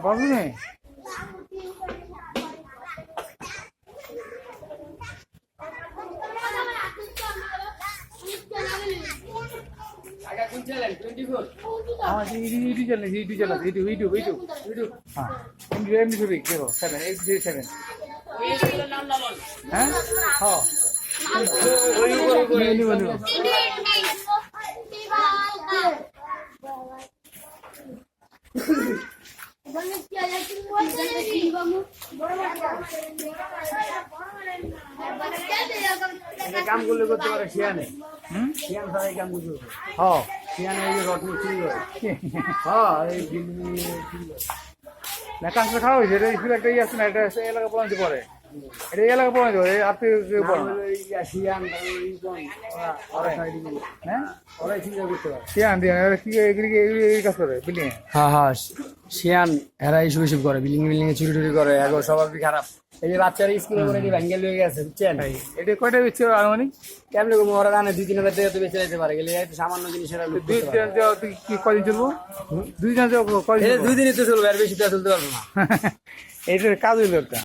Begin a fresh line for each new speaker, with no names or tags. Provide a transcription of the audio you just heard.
বাবু নেই আমার YouTube channel YouTube হ্যাঁ এমনি ছবি দেখো 7 হ্যাঁ হ্যাঁ
কাম করলে করতে পারে শিয়ানে শিয়ান ছাড়া এই কাম করতে পারে
হ্যাঁ
শিয়ানে এই যে রত্ন চুরি করে হ্যাঁ এই দিল্লি চুরি করে
না কাঁচা খাওয়া হয়েছে এটা স্কুল একটা ইয়ে আছে না এটা এলাকা পড়াতে পড়ে এটা এলাকা পড়াতে পড়ে আর
শিয়ান
হ্যাঁ
ওরাই চিন্তা করতে পারে
শিয়ান দিয়ে কি এই কাজ করে বিল্ডিং
হ্যাঁ হ্যাঁ শিয়ান এরা এইসব এইসব করে বিল্ডিং এ চুরি টুরি করে এখন স্বভাবই খারাপ এই যে বাচ্চারা স্কুলে করে ভেঙ্গেল হয়ে গেছে বুঝছেন
এটা কয়টা বেচছে আনুমানিক
কেমনি ওরা রানে 2-3 হাজার টাকা তো বেঁচে যেতে পারে গেলে একটু সামান্য জিনিসের
কি কদিন চলবো 2 দিন কদিন
2 দিনই তো চলবে আর বেশি তো চলতে পারবো না
এটা কাজ হইলো একটা